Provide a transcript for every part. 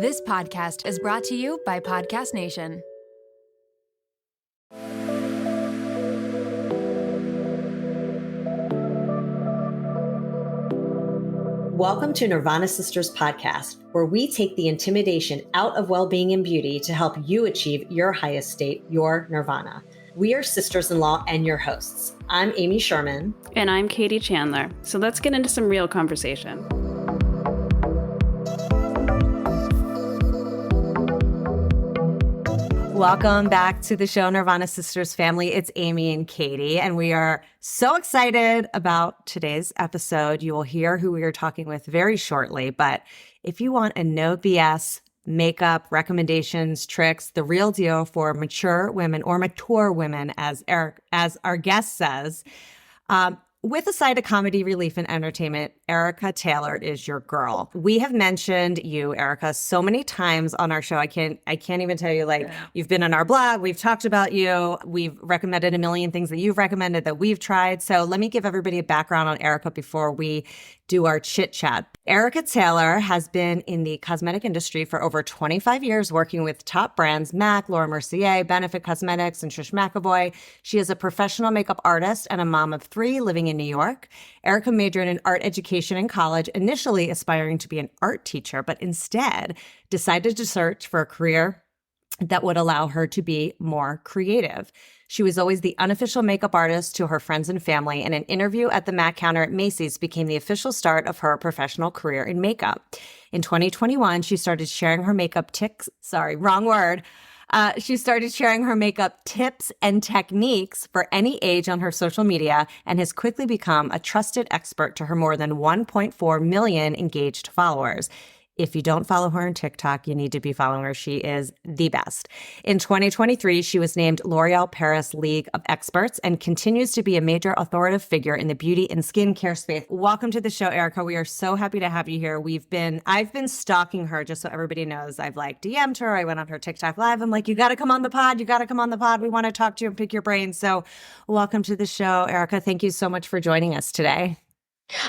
This podcast is brought to you by Podcast Nation. Welcome to Nirvana Sisters podcast, where we take the intimidation out of well-being and beauty to help you achieve your highest state, your nirvana. We are sisters-in-law and your hosts. I'm Amy Sherman. And I'm Katie Chandler. So let's get into some real conversation. Welcome back to the show, Nirvana Sisters family. It's Amy and Katie, and we are so excited about today's episode. You will hear who we are talking with very shortly, but if you want a no BS makeup recommendations, tricks, the real deal for mature women or mature women, as our guest says, with a side of comedy, relief, and entertainment, Erica Taylor is your girl. We have mentioned you, Erica, so many times on our show. I can't even tell you, You've been on our blog. We've talked about you. We've recommended a million things that you've recommended that we've tried. So let me give everybody a background on Erica before we do our chit chat. Erica Taylor has been in the cosmetic industry for over 25 years, working with top brands MAC, Laura Mercier, Benefit Cosmetics, and Trish McEvoy. She is a professional makeup artist and a mom of 3 living in New York. Erica majored in art education in college, initially aspiring to be an art teacher, but instead decided to search for a career that would allow her to be more creative. She was always the unofficial makeup artist to her friends and family, and an interview at the MAC counter at Macy's became the official start of her professional career in makeup. In 2021, she started sharing her makeup she started sharing her makeup tips and techniques for any age on her social media and has quickly become a trusted expert to her more than 1.4 million engaged followers. If you don't follow her on TikTok, you need to be following her. She is the best. In 2023, she was named L'Oreal Paris League of Experts and continues to be a major authoritative figure in the beauty and skincare space. Welcome to the show, Erica. We are so happy to have you here. I've been stalking her, just so everybody knows. I've DM'd her. I went on her TikTok live. I'm like, you got to come on the pod. You got to come on the pod. We want to talk to you and pick your brain. So welcome to the show, Erica. Thank you so much for joining us today.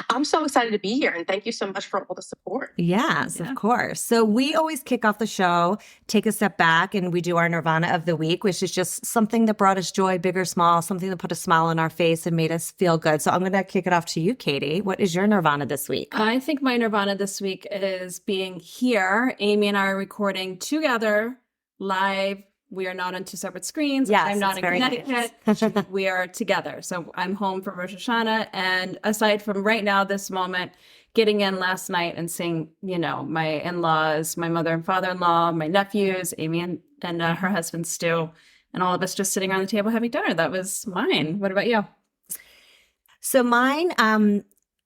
I'm so excited to be here, and thank you so much for all the support. Yes, of course. So we always kick off the show, take a step back, and we do our Nirvana of the week, which is just something that brought us joy, big or small, something that put a smile on our face and made us feel good. So I'm going to kick it off to you, Katie. What is your Nirvana this week? I think my Nirvana this week is being here. Amy and I are recording together live. We are not on 2 separate screens. Yes, I'm not in Connecticut. Nice. We are together. So I'm home for Rosh Hashanah. And aside from right now, this moment, getting in last night and seeing, my in-laws, my mother and father-in-law, my nephews, Amy and her husband, Stu, and all of us just sitting around the table having dinner. That was mine. What about you? So mine,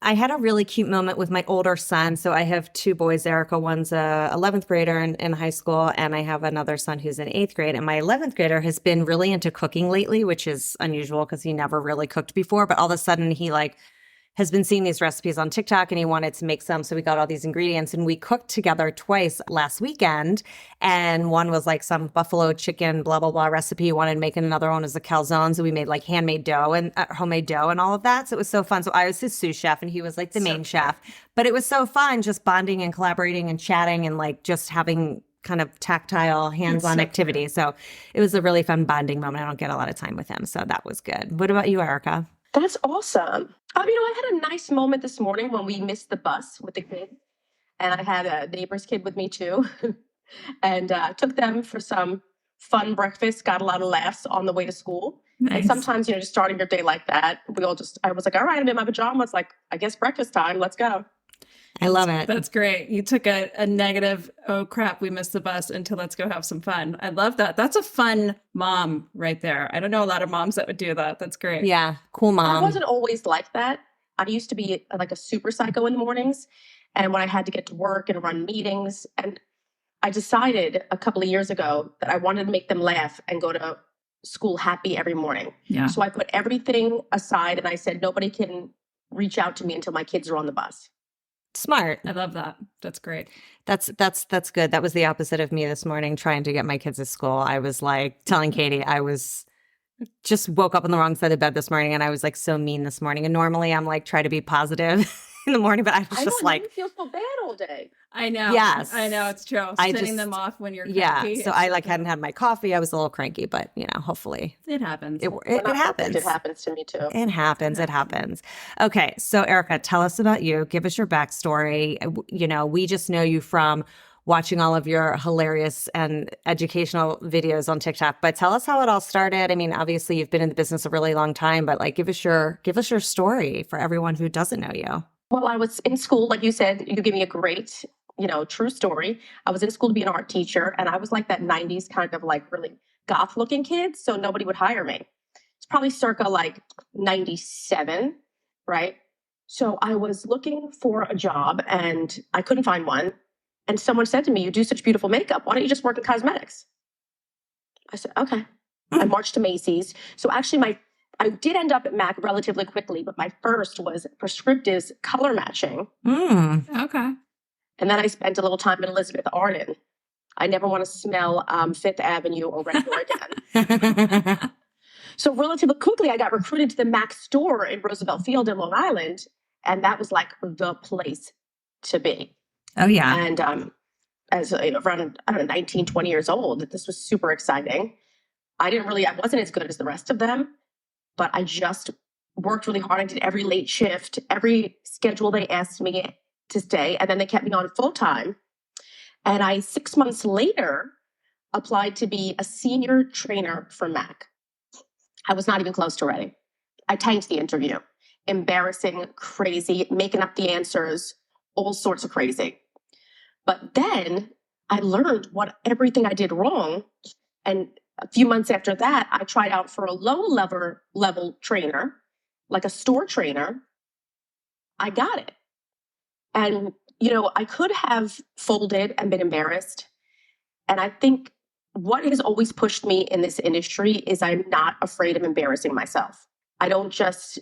I had a really cute moment with my older son. So I have 2 boys, Erica. One's a 11th grader in high school, and I have another son who's in 8th grade. And my 11th grader has been really into cooking lately, which is unusual because he never really cooked before. But all of a sudden he has been seeing these recipes on TikTok and he wanted to make some. So we got all these ingredients and we cooked together twice last weekend. And one was some buffalo chicken, blah, blah, blah recipe. He wanted to make another one as a calzone. So we made homemade dough and all of that. So it was so fun. So I was his sous chef and he was the main chef. But it was so fun just bonding and collaborating and chatting and just having kind of tactile, hands-on activity. So it was a really fun bonding moment. I don't get a lot of time with him. So that was good. What about you, Erica? That's awesome. I had a nice moment this morning when we missed the bus with the kid. And I had a neighbor's kid with me too. And took them for some fun breakfast, got a lot of laughs on the way to school. Nice. And sometimes, just starting your day like that, I was like, all right, I'm in my pajamas. I guess breakfast time. Let's go. I love it. That's great. You took a negative, oh crap, we missed the bus, into let's go have some fun. I love that. That's a fun mom right there. I don't know a lot of moms that would do that. That's great. Yeah. Cool mom. I wasn't always like that. I used to be a super psycho in the mornings. And when I had to get to work and run meetings, and I decided a couple of years ago that I wanted to make them laugh and go to school happy every morning. Yeah. So I put everything aside and I said, nobody can reach out to me until my kids are on the bus. Smart. I love that. That's great. That's good. That was the opposite of me this morning, trying to get my kids to school. I was telling Katie, I was just woke up on the wrong side of bed this morning and I was so mean this morning. And normally I'm try to be positive in the morning, but I was I know, just and then like, you feel so bad all day. I know. yes. I know, it's true. I Sending just- them off when you're yeah. cranky. So I like hadn't had my coffee. I was a little cranky, but hopefully It happens. it When I'm perfect, happens. It happens to me too. It happens. It happens. Okay. So Erica, tell us about you. Give us your backstory. We just know you from watching all of your hilarious and educational videos on TikTok, but tell us how it all started. I mean, obviously you've been in the business a really long time, but like, give us your story for everyone who doesn't know you. Well, I was in school, like you said, you gave me a great, true story. I was in school to be an art teacher, and I was like that 90s kind of like really goth looking kid, so nobody would hire me. It's probably circa like 97, right? So I was looking for a job and I couldn't find one. And someone said to me, "You do such beautiful makeup. Why don't you just work in cosmetics?" I said, "Okay." I marched to Macy's. So actually I did end up at MAC relatively quickly, but my first was prescriptives color matching. Okay. And then I spent a little time at Elizabeth Arden. I never want to smell Fifth Avenue or Red Door again. So relatively quickly, I got recruited to the MAC store in Roosevelt Field in Long Island. And that was like the place to be. Oh, yeah. And as around, 19, 20 years old, this was super exciting. I wasn't as good as the rest of them, but I just worked really hard. I did every late shift, every schedule they asked me to stay. And then they kept me on full time. And I, 6 months later, applied to be a senior trainer for MAC. I was not even close to ready. I tanked the interview. Embarrassing, crazy, making up the answers, all sorts of crazy. But then I learned everything I did wrong. And a few months after that, I tried out for a low level trainer, like a store trainer. I got it. And, I could have folded and been embarrassed. And I think what has always pushed me in this industry is I'm not afraid of embarrassing myself. I don't just,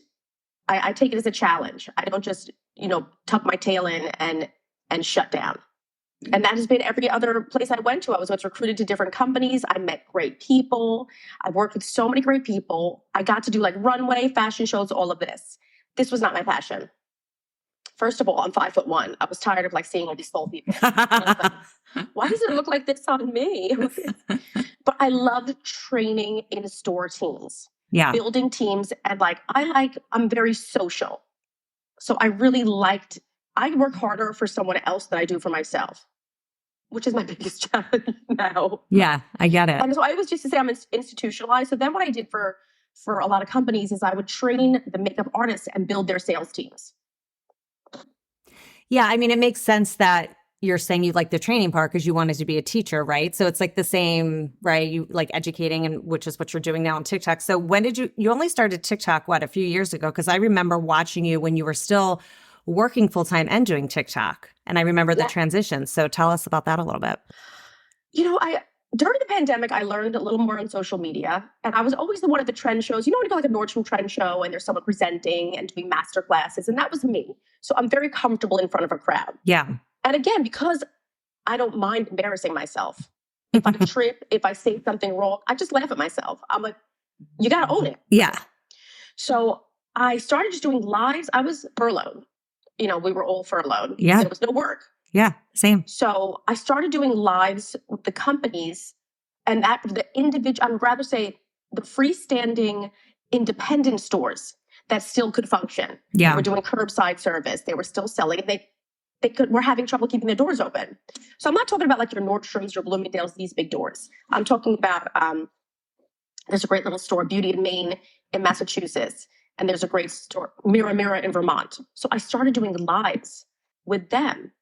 I take it as a challenge. I don't just, tuck my tail in and shut down. And that has been every other place I went to. I was recruited to different companies. I met great people. I worked with so many great people. I got to do like runway, fashion shows, all of this. This was not my passion. First of all, I'm 5'1". I was tired of like seeing all these tall people. Like, why does it look like this on me? But I loved training in store teams, building teams. And I'm very social. So I work harder for someone else than I do for myself, which is my biggest challenge now. Yeah, I get it. And so I was just to say I'm institutionalized. So then what I did for a lot of companies is I would train the makeup artists and build their sales teams. Yeah, I mean, it makes sense that you're saying you like the training part because you wanted to be a teacher, right? So it's like the same, right? You like educating, and which is what you're doing now on TikTok. So when did you only started TikTok, a few years ago? Because I remember watching you when you were still working full-time and doing TikTok. And I remember the transition. So tell us about that a little bit. During the pandemic, I learned a little more on social media, and I was always the one at the trend shows. When you go like a Nordstrom trend show and there's someone presenting and doing master classes, and that was me. So I'm very comfortable in front of a crowd. Yeah. And again, because I don't mind embarrassing myself. If I trip, if I say something wrong, I just laugh at myself. I'm like, you got to own it. Yeah. So I started just doing lives. I was furloughed. We were all furloughed. Yeah. There was no work. Yeah, same. So I started doing lives with the companies, and the individual, I would rather say the freestanding independent stores that still could function. Yeah. They were doing curbside service. They were still selling. Were having trouble keeping their doors open. So I'm not talking about like your Nordstroms, your Bloomingdale's, these big doors. I'm talking about, there's a great little store, Beauty in Maine in Massachusetts. And there's a great store, Mira in Vermont. So I started doing lives with them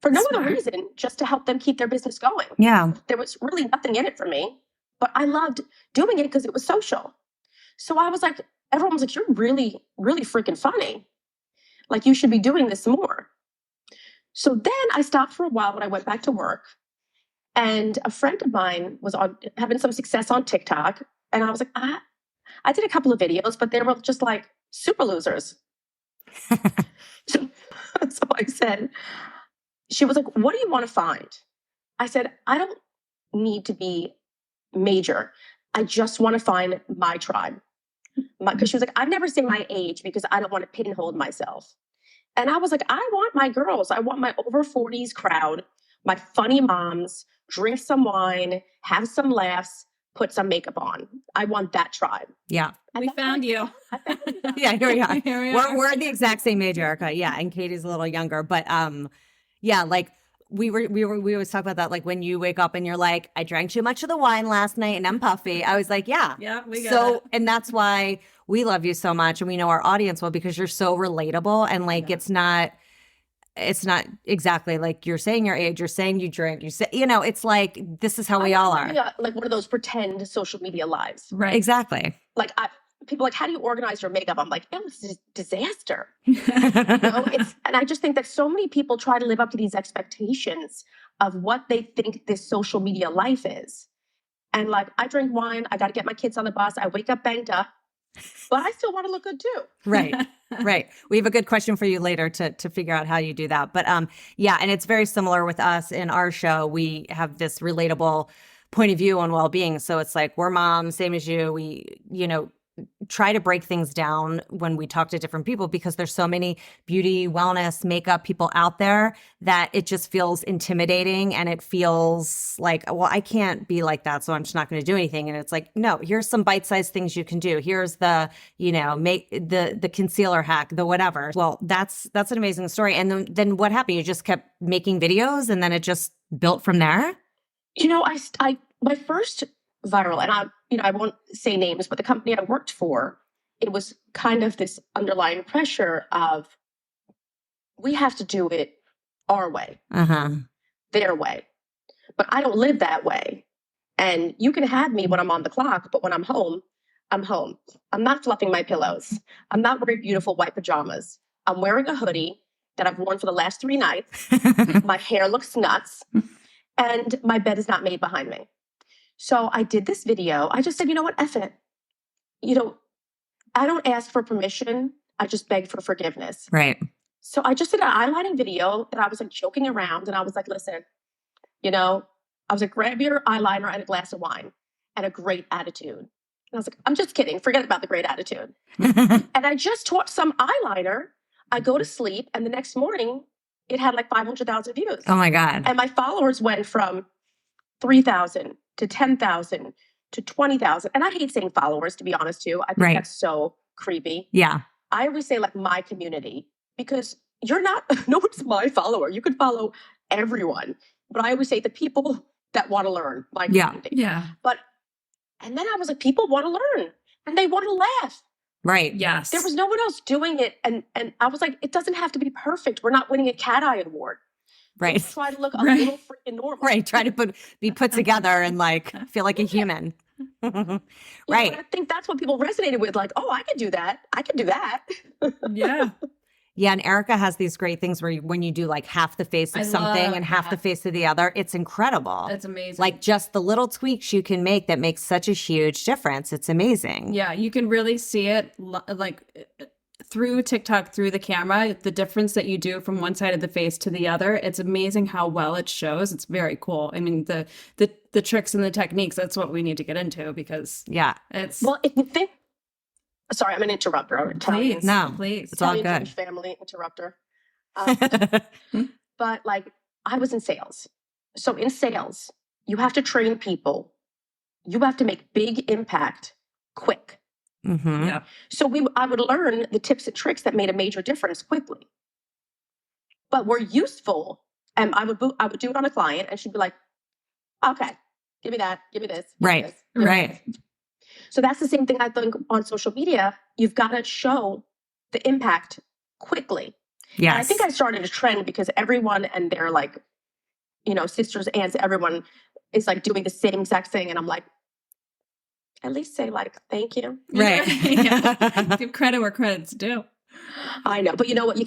for no other reason, just to help them keep their business going. Yeah. There was really nothing in it for me, but I loved doing it because it was social. So I was like, everyone was like, you're really, really freaking funny. Like, you should be doing this more. So then I stopped for a while when I went back to work, and a friend of mine was having some success on TikTok. And I was like, I did a couple of videos, but they were just like super losers. So I said, she was like, what do you want to find? I said, I don't need to be major. I just want to find my tribe. Because she was like, I'd never say my age because I don't want to pigeonhole myself. And I was like, I want my girls. I want my over 40s crowd, my funny moms, drink some wine, have some laughs, put some makeup on. I want that tribe. Yeah. And We that's what found you. I found you. Yeah, here we are. Here we are. We're the exact same age, Erica. Yeah, and Katie's a little younger, but yeah, like we always talk about that. Like when you wake up and you're like, I drank too much of the wine last night and I'm puffy. I was like, yeah, Yeah, we got so, it. and that's why we love you so much, and we know our audience will, because you're so relatable, and like it's not exactly like you're saying your age, you're saying you drink, you say, it's like this is how we all are. Yeah, like one of those pretend social media lives. Right. Exactly. Like people are like, how do you organize your makeup? I'm like, it was a disaster. And I just think that so many people try to live up to these expectations of what they think this social media life is. And like, I drink wine, I got to get my kids on the bus, I wake up banged up, but I still want to look good too. Right. Right. We have a good question for you later to figure out how you do that. But yeah, and it's very similar with us in our show. We have this relatable point of view on well-being. So it's like, we're moms, same as you. We, try to break things down when we talk to different people, because there's so many beauty, wellness, makeup people out there that it just feels intimidating, and it feels like, well, I can't be like that, so I'm just not going to do anything. And it's like, no, here's some bite-sized things you can do. Here's the, make the concealer hack, the whatever. Well, that's an amazing story. And then what happened? You just kept making videos, and then it just built from there? I my first viral, and I won't say names, but the company I worked for, it was kind of this underlying pressure of, we have to do it our way, their way. But I don't live that way. And you can have me when I'm on the clock, but when I'm home, I'm home. I'm not fluffing my pillows. I'm not wearing beautiful white pajamas. I'm wearing a hoodie that I've worn for the last 3 nights. My hair looks nuts. And my bed is not made behind me. So I did this video. I just said, you know what, F it. I don't ask for permission. I just beg for forgiveness. Right. So I just did an eyelining video that I was like joking around. And I was like, listen, I was like, grab your eyeliner and a glass of wine and a great attitude. And I was like, I'm just kidding. Forget about the great attitude. And I just taught some eyeliner. I go to sleep, and the next morning it had like 500,000 views. Oh my God. And my followers went from 3,000 to 10,000 to 20,000. And I hate saying followers, to be honest, too. I think that's so creepy. Yeah. I always say like my community, because you're not, no one's my follower. You could follow everyone. But I always say the people that want to learn, my community. Yeah. And then I was like, people want to learn and they want to laugh. Right. Yes. There was no one else doing it. And I was like, it doesn't have to be perfect. We're not winning a cat eye award. Right. Just try to look a little freaking normal. Right. Try to be put together and like feel like a human. Right. I think that's what people resonated with. Like, oh, I can do that. I can do that. Yeah. Yeah. And Erica has these great things where when you do like half the face of something and half the face of the other, it's incredible. It's amazing. Like just the little tweaks you can make that makes such a huge difference. It's amazing. Yeah. You can really see it like through TikTok, through the camera, the difference that you do from one side of the face to the other. It's amazing how well it shows. It's very cool. I mean, the tricks and the techniques, that's what we need to get into, because it's... Well, if you think... Sorry, I'm an interrupter. Please. No, please. it's all good. Family interrupter. But like, I was in sales. So in sales, you have to train people. You have to make big impact quick. Mm-hmm. Yeah. So I would learn the tips and tricks that made a major difference quickly, but were useful. And I would do it on a client, and she'd be like, "Okay, give me that, give me this." Right. Right. So that's the same thing I think on social media. You've got to show the impact quickly. Yes. And I think I started a trend because everyone and their like, sisters, aunts, everyone is like doing the same exact thing, and I'm like, at least say like, thank you. Right. Yeah. Give credit where credit's due. I know, but you know what?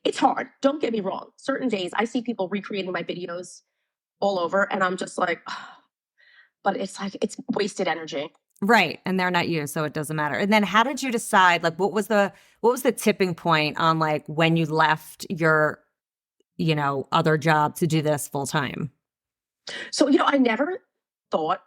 It's hard. Don't get me wrong. Certain days I see people recreating my videos all over, and I'm just like, but it's like, it's wasted energy. Right. And they're not you, so it doesn't matter. And then how did you decide, like, what was the tipping point on like when you left your, other job to do this full time? So, I never thought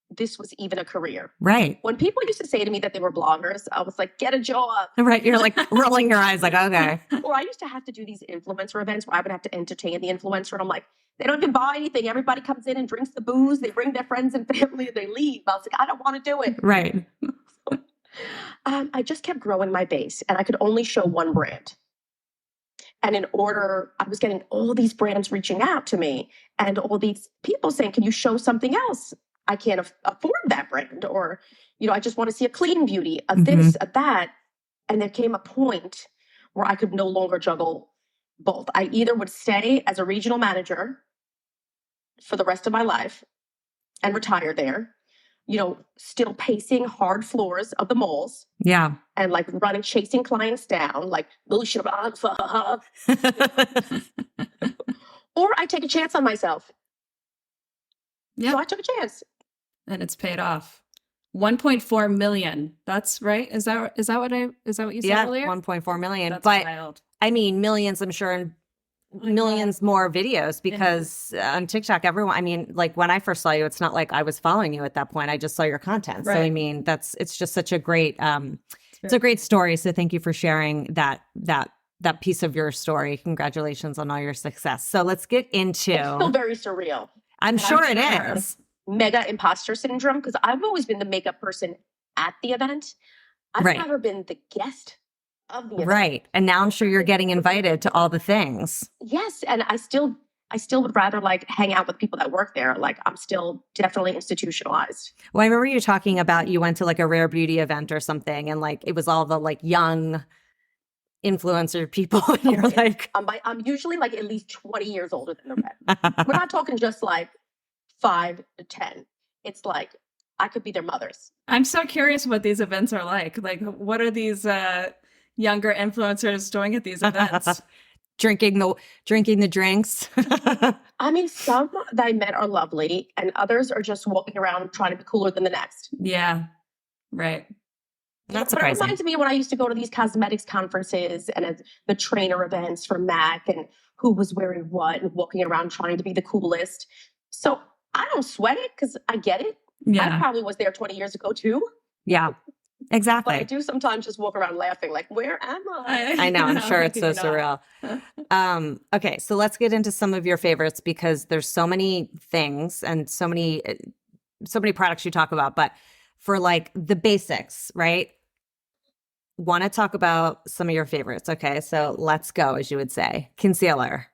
this was even a career. Right. When people used to say to me that they were bloggers, I was like, get a job. Right. You're like rolling your eyes like, okay. Or I used to have to do these influencer events where I would have to entertain the influencer. And I'm like, they don't even buy anything. Everybody comes in and drinks the booze. They bring their friends and family and they leave. I was like, I don't want to do it. Right. I just kept growing my base and I could only show one brand. And I was getting all these brands reaching out to me and all these people saying, can you show something else? I can't afford that brand. Or, I just want to see a clean beauty, a this, a that. And there came a point where I could no longer juggle both. I either would stay as a regional manager for the rest of my life and retire there, still pacing hard floors of the malls. Yeah. And like chasing clients down, like, or I take a chance on myself. Yeah. So I took a chance. And it's paid off. 1.4 million. That's right. Is that what you said earlier? 1.4 million. That's but wild. I mean, millions, I'm sure, and millions more videos because on TikTok, like when I first saw you, it's not like I was following you at that point. I just saw your content. Right. So, I mean, it's just such a great, it's a great story. So thank you for sharing that piece of your story. Congratulations on all your success. So let's get into. It's still very surreal. I'm sure it is. Mega imposter syndrome, because I've always been the makeup person at the event. I've never been the guest of the event. Right. And now I'm sure you're getting invited to all the things. Yes. And I still would rather like hang out with people that work there. Like I'm still definitely institutionalized. Well, I remember you talking about you went to like a rare beauty event or something and like it was all the like young influencer people. And you're like, I'm usually like at least 20 years older than the rest. We're not talking just like 5 to 10. It's like I could be their mothers. I'm so curious what these events are like. Like, what are these younger influencers doing at these events? Drinking the drinks. I mean, some that I met are lovely, and others are just walking around trying to be cooler than the next. Yeah, right. Not surprising. But it reminds me when I used to go to these cosmetics conferences and the trainer events for MAC and who was wearing what and walking around trying to be the coolest. So I don't sweat it because I get it. Yeah. I probably was there 20 years ago too. Yeah, exactly. But I do sometimes just walk around laughing like, where am I? I know. I'm sure it's so surreal. Okay, so let's get into some of your favorites because there's so many things and so many products you talk about. But for like the basics, right? Want to talk about some of your favorites. Okay, so let's go, as you would say. Concealer.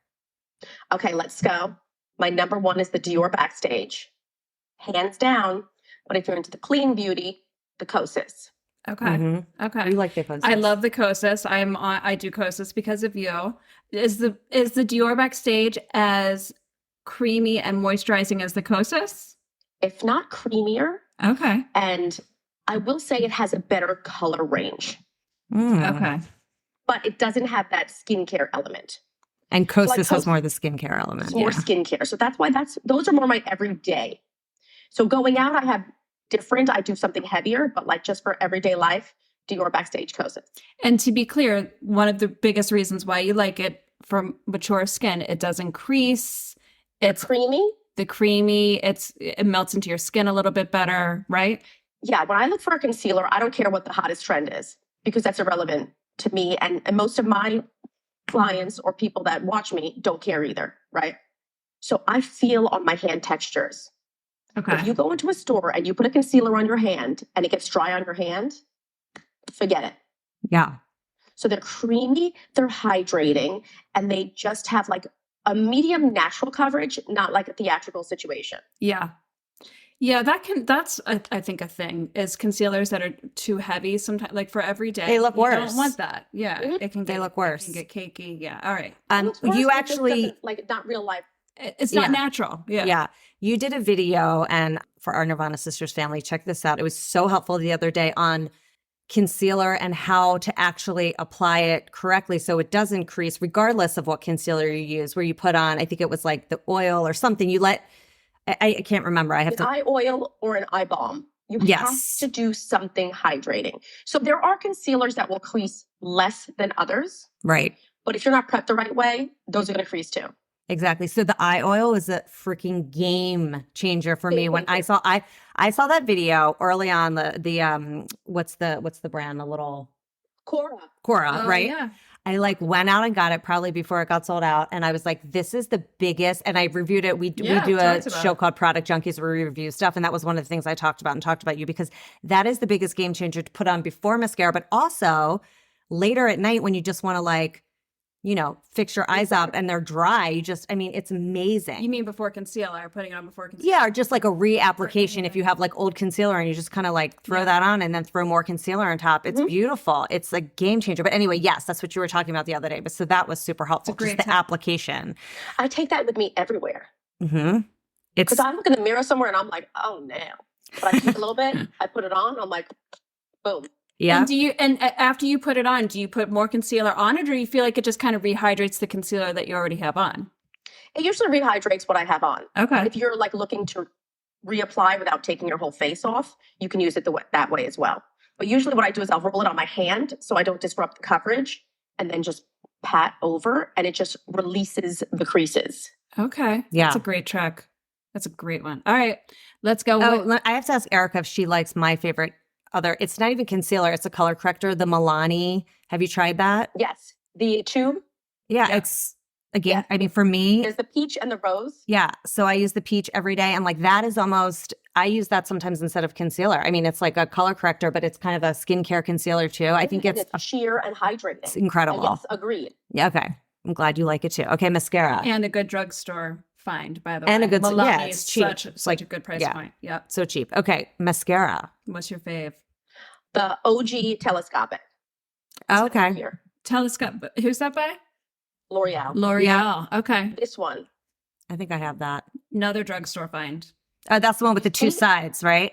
Okay, let's go. My number one is the Dior Backstage. Hands down. But if you're into the clean beauty, the Kosas. Okay. Mm-hmm. Okay. You like the Kosas? I love the Kosas. I do Kosas because of you. Is the Dior Backstage as creamy and moisturizing as the Kosas? If not creamier. Okay. And I will say it has a better color range. Okay. But it doesn't have that skincare element. And Kosas has more of the skincare element. It's more skincare. So that's why those are more my everyday. So going out, I have different. I do something heavier, but like just for everyday life, Dior Backstage Kosas. And to be clear, one of the biggest reasons why you like it for mature skin, it doesn't crease. It's creamy. The creamy, it melts into your skin a little bit better, right? Yeah. When I look for a concealer, I don't care what the hottest trend is because that's irrelevant to me. And most of my clients or people that watch me don't care either, right? So I feel on my hand textures. Okay. If you go into a store and you put a concealer on your hand and it gets dry on your hand, forget it. Yeah. So they're creamy, they're hydrating, and they just have like a medium natural coverage, not like a theatrical situation. Yeah. Yeah, that's I think a thing is concealers that are too heavy sometimes, like for every day. They look worse. You don't want that. Yeah. Mm-hmm. They look worse. It can get cakey. Yeah. All right. You actually like not real life. It's not natural. Yeah. Yeah. You did a video and for our Nirvana Sisters family, check this out. It was so helpful the other day on concealer and how to actually apply it correctly so it doesn't crease regardless of what concealer you use, where you put on, I think it was like the oil or something. I can't remember. I have an eye oil or an eye balm. You have to do something hydrating. So there are concealers that will crease less than others. Right. But if you're not prepped the right way, those are going to crease too. Exactly. So the eye oil is a freaking game changer for me. When I saw that video early on, the what's the brand? A little Cora. Cora, Oh, right? yeah. I like went out and got it probably before it got sold out. And I was like, this is the biggest. And I reviewed it. We Yeah, do a talked about show it. called Product Junkies where we review stuff. And that was one of the things I talked about and talked about you because that is the biggest game changer to put on before mascara, but also later at night when you just want to like, you know, fix your eyes up and they're dry. It's amazing. You mean before concealer, putting it on before concealer? Yeah, or just like a reapplication if you have like old concealer and you just kind of like throw that on and then throw more concealer on top. It's beautiful. It's a game changer. But anyway, yes, that's what you were talking about the other day. But so that was super helpful. great Just the tip. application. I take that with me everywhere. Mm-hmm. It's Because I look in the mirror somewhere and I'm like, oh, no. But I take a little bit, I put it on, I'm like, boom. yeah. And after you put it on, do you put more concealer on it, or you feel like it just kind of rehydrates the concealer that you already have on? It usually rehydrates what I have on. Okay. If you're like looking to reapply without taking your whole face off, you can use it that way as well. But usually what I do is I'll roll it on my hand so I don't disrupt the coverage and then just pat over and it just releases the creases. Okay. Yeah. That's a great trick. That's a great one. All right. Let's go. Oh, I have to ask Erica if she likes my favorite it's not even concealer, it's a color corrector, the Milani. Have you tried that? Yes. The tube, Yeah, it's again, I mean, for me, there's the peach and the rose. yeah. So I use the peach every day. And like that is almost, I use that sometimes instead of concealer. I mean, it's like a color corrector, but it's kind of a skincare concealer too. I think And it's sheer and hydrating. it's incredible. Yes, agreed. Yeah, okay. I'm glad you like it too. Okay, mascara. And a good drugstore find, by the way. And a good, Milani yeah, is it's cheap. such a good price yeah. point. Yep. So cheap. Okay, mascara. What's your fave? The OG telescopic. Okay. Here. Telescope. Who's that by? L'Oreal. L'Oreal. Okay. This one. I think I have that. Another drugstore find. That's the one with the two sides, right?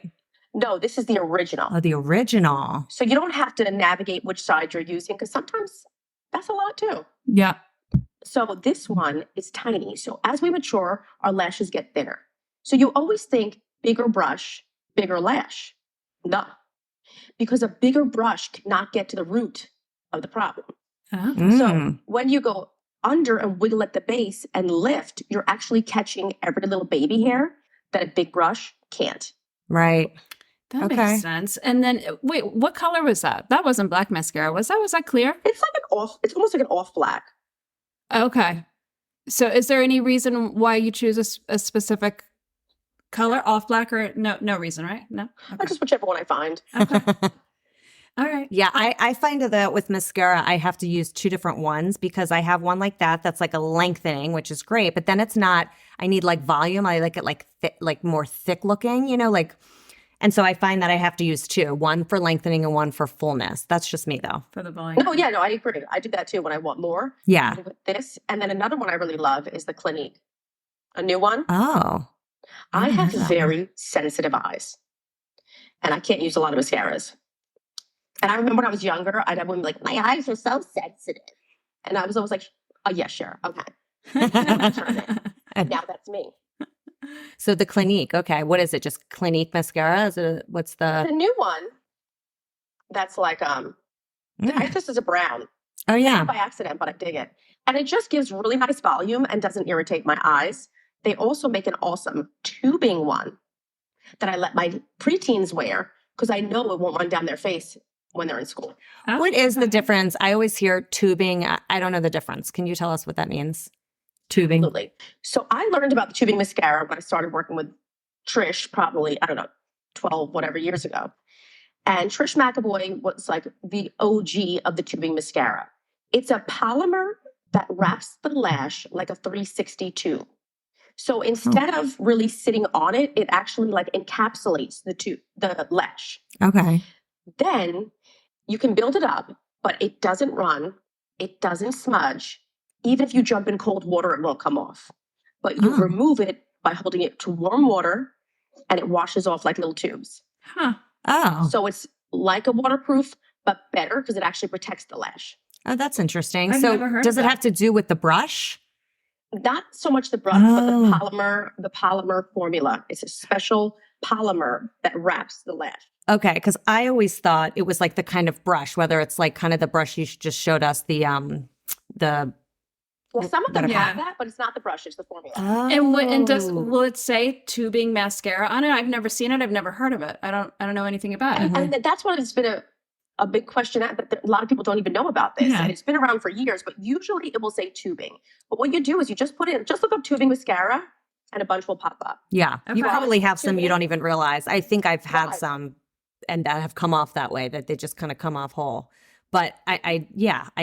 No, this is the original. Oh, the original. So you don't have to navigate which side you're using because sometimes that's a lot too. Yeah. So this one is tiny. So as we mature, our lashes get thinner. So you always think bigger brush, bigger lash. No, because a bigger brush cannot get to the root of the problem. Oh. So when you go under and wiggle at the base and lift, you're actually catching every little baby hair that a big brush can't. Right. That Okay. makes sense. And then, wait, what color was that? That wasn't black mascara, was that? Was that clear? It's like it's almost like an off black. Okay. So is there any reason why you choose a specific color, off black, or no reason, right? No? Okay. Just whichever one I find. Okay. All right. Yeah, I find that with mascara, I have to use two different ones because I have one like that that's like a lengthening, which is great, but then it's not, I need like volume. I like it like like more thick looking, you know, like, and so I find that I have to use two, one for lengthening and one for fullness. That's just me though. For the volume. No, yeah, no, I agree. I do that too when I want more. Yeah. With this. And then another one I really love is the Clinique. A new one. Oh. I don't have know that very sensitive eyes. And I can't use a lot of mascaras. And I remember when I was younger, I'd have women like, my eyes are so sensitive. And I was always like, oh, yeah, sure. Okay. Now that's me. So the Clinique, okay. What is it? Just Clinique mascara? Is it, what's The the, new one that's like, I think this is a brown. oh yeah. Not by accident, but I dig it. And it just gives really nice volume and doesn't irritate my eyes. They also make an awesome tubing one that I let my preteens wear because I know it won't run down their face when they're in school. Oh, What is the okay. difference? I always hear tubing. I don't know the difference. Can you tell us what that means? Tubing. Absolutely. So I learned about the tubing mascara when I started working with Trish, probably, I don't know, 12, whatever years ago. And Trish McAvoy was like the OG of the tubing mascara. It's a polymer that wraps the lash like a 360 tube. So instead of really sitting on it, it actually like encapsulates the lash. Okay. Then you can build it up, but it doesn't run. It doesn't smudge. Even if you jump in cold water, it won't come off. But you Oh. remove it by holding it to warm water and it washes off like little tubes. Huh. Oh. So it's like a waterproof, but better because it actually protects the lash. Oh, that's interesting. I've so never heard does of it that. have to do with the brush? Not so much the brush, Oh. but the polymer formula. It's a special polymer that wraps the lash. Okay, because I always thought it was like the kind of brush, whether it's like kind of the brush you just showed us, the Yeah, some of them Whatever. have Yeah. that, but it's not the brush; it's the formula. Oh. And will it say tubing mascara on it? I've never seen it. I've never heard of it. I don't know anything about it. And that's one that's been a big question that a lot of people don't even know about this. Yeah. And it's been around for years, but usually it will say tubing. But what you do is you just look up tubing mascara and a bunch will pop up. Yeah. You Okay. probably have some you Tubing. don't even realize. I think I've had Right. some and that have come off that way, that they just kind of come off whole. But I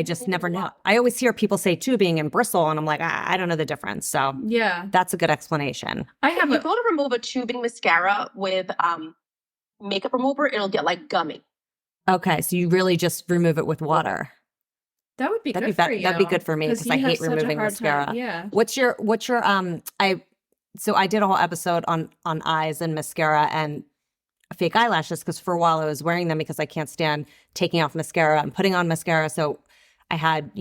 just never know. I always hear people say tubing and bristle, and I'm like, I don't know the difference. So Yeah. that's a good explanation. I have If you a go to remove a tubing mascara with makeup remover, it'll get like gummy. Okay, so you really just remove it with water. that would be That'd good be for you. that'd be good for me because you I have hate such a removing hard mascara. time. Yeah. What's your I did a whole episode on eyes and mascara and fake eyelashes because for a while I was wearing them because I can't stand taking off mascara and putting on mascara. So I had,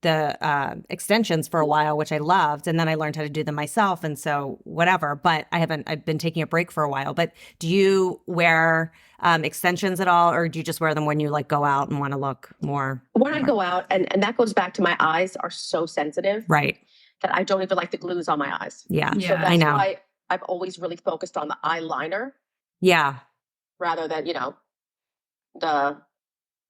the extensions for a while, which I loved. And then I learned how to do them myself. And so whatever, but I've been taking a break for a while. But do you wear extensions at all? Or do you just wear them when you like go out and want to look more? When I go out, and that goes back to my eyes are so sensitive Right. that I don't even like the glues on my eyes. Yeah. Yeah. So that's I know. why I've always really focused on the eyeliner Yeah. rather than, the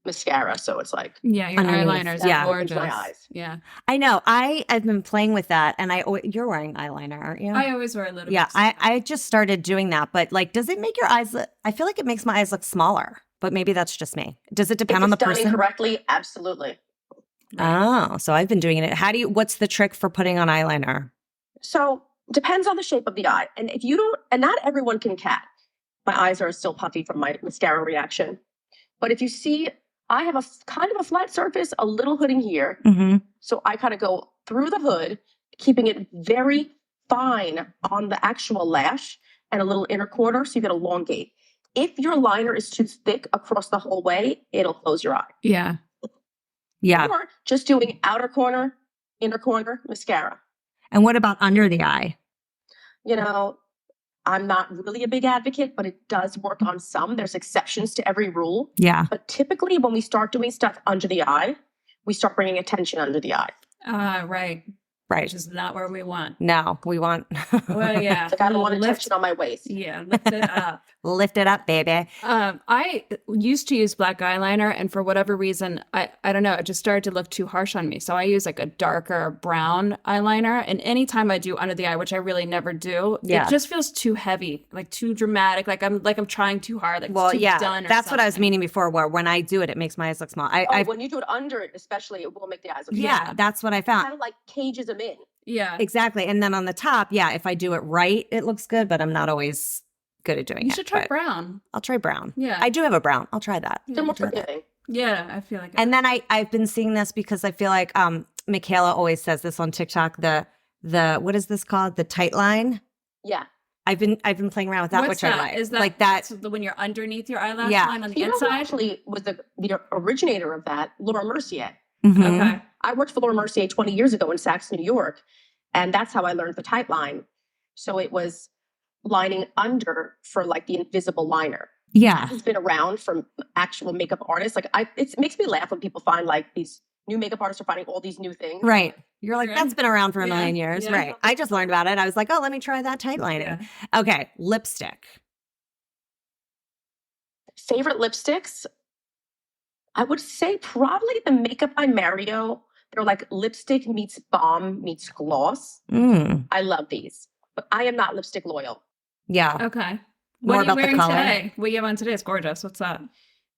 mascara. So it's like, Yeah, your Underneath. eyeliner is Yeah. gorgeous. My eyes. Yeah. I know. I've been playing with that and you're wearing eyeliner, aren't you? I always wear a little Yeah, bit. I just started doing that, but like, does it make your eyes I feel like it makes my eyes look smaller, but maybe that's just me. Does it depend if on the it's done person? incorrectly, absolutely. Oh, so I've been doing it. What's the trick for putting on eyeliner? So depends on the shape of the eye. And if you don't, and not everyone can cat. My eyes are still puffy from my mascara reaction. But if you see, I have a kind of a flat surface, a little hooding here. Mm-hmm. So I kind of go through the hood, keeping it very fine on the actual lash and a little inner corner so you get elongate. If your liner is too thick across the whole way, it'll close your eye. Yeah. Yeah. Or just doing outer corner, inner corner, mascara. And what about under the eye? I'm not really a big advocate, but it does work on some. There's exceptions to every rule. Yeah. But typically when we start doing stuff under the eye, we start bringing attention under the eye. Right. Right. Which is not where we want. No, we want Well, yeah. It's like I don't want Lift- attention on my waist. Yeah, lift it up. lift it up, baby. I used to use black eyeliner, and for whatever reason, I don't know, it just started to look too harsh on me. So I use like a darker brown eyeliner, and anytime I do under the eye, which I really never do, Yeah. it just feels too heavy, like too dramatic, like I'm trying too hard, like Well, it's too yeah, done. Or that's what I was something. meaning before. Where when I do it, it makes my eyes look small. When you do it under it, especially, it will make the eyes look Yeah, Yeah. that's what I found. kind of like cages them in. Yeah, Exactly. And then on the top, yeah, if I do it right, it looks good, but I'm not always good at doing you it. should try but brown. I'll try brown. Yeah. I do have a brown. I'll try that. They're more I'll try that. forgiving. Yeah, I feel like. And then I've been seeing this because I feel like Michaela always says this on TikTok, the what is this called? The tight line. Yeah. I've been playing around with that, What's which that? I like. Is that like that? so when you're underneath your eyelash Yeah. line on the You know who inside? actually was the originator of that? Laura Mercier. Mhm. Okay. I worked for Laura Mercier 20 years ago in Saks, New York. And that's how I learned the tight line. So it was lining under for like the invisible liner. Yeah. It's been around from actual makeup artists. Like it makes me laugh when people find like these new makeup artists are finding all these new things. Right. You're like, Right. that's been around for a Yeah. million years. Yeah. Right. I just learned about it. I was like, oh, let me try that tight lining. Yeah. Okay. Lipstick. Favorite lipsticks? I would say probably the Makeup by Mario. They're like lipstick meets balm meets gloss. Mm. I love these, but I am not lipstick loyal. Yeah. Okay. More What are you about the wearing color. today? What you have on today is gorgeous. What's that?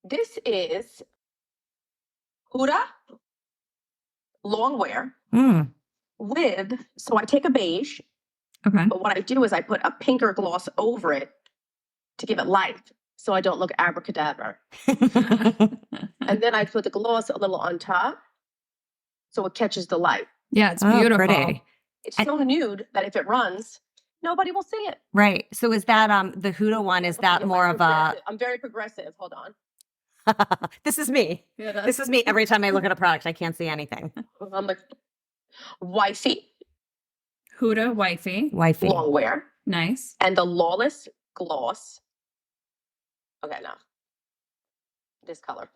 This is Huda long wear Mm. with, so I take a beige, Okay. but what I do is I put a pinker gloss over it to give it life so I don't look abracadabra. And then I put the gloss a little on top so it catches the light. Yeah, it's Oh, beautiful. pretty. It's so nude that if it runs, nobody will see it. Right. So is that the Huda one? Is that I'm more of a? progressive. I'm very progressive. Hold on. This is me. Yeah, that's- This is me. Every time I look at a product, I can't see anything. I'm like wifey, Huda wifey. Wifey. long wear, Nice. and the Lawless gloss. Okay, now this color.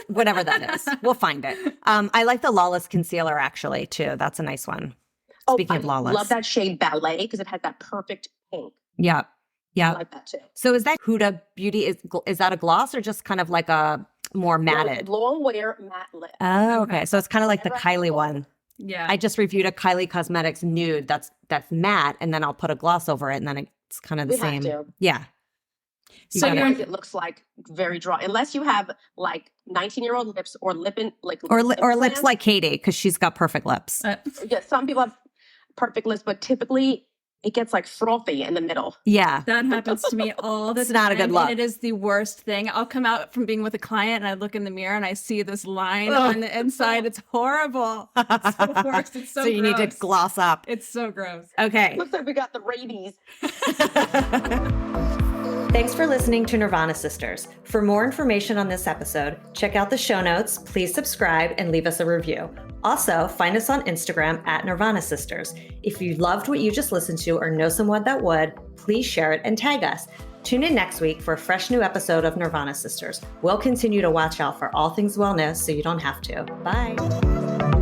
whatever that is. We'll find it. I like the Lawless concealer actually too. That's a nice one. Speaking of Lawless. Love that shade Ballet because it has that perfect pink. Yeah. Yeah. I like that too. So is that Huda Beauty? Is that a gloss or just kind of like a more matted? Long wear matte lip. Oh, okay. So it's kind of like the Kylie one. Yeah. I just reviewed a Kylie Cosmetics nude that's matte, and then I'll put a gloss over it, and then it's kind of the same. Have to. Yeah. So it looks like very dry, unless you have like 19-year-old lips or or lips like Katie because she's got perfect lips. Yeah, some people have perfect lips, but typically it gets like frothy in the middle. Yeah. That happens to me all the time. It's not a good look. And it is the worst thing. I'll come out from being with a client and I look in the mirror and I see this line on the inside. It's horrible. It's the worst. It's so you gross. need to gloss up. It's so gross. Okay. Looks like we got the rabies. Thanks for listening to Nirvana Sisters. For more information on this episode, check out the show notes, please subscribe, and leave us a review. Also, find us on Instagram at Nirvana Sisters. If you loved what you just listened to or know someone that would, please share it and tag us. Tune in next week for a fresh new episode of Nirvana Sisters. We'll continue to watch out for all things wellness so you don't have to. Bye.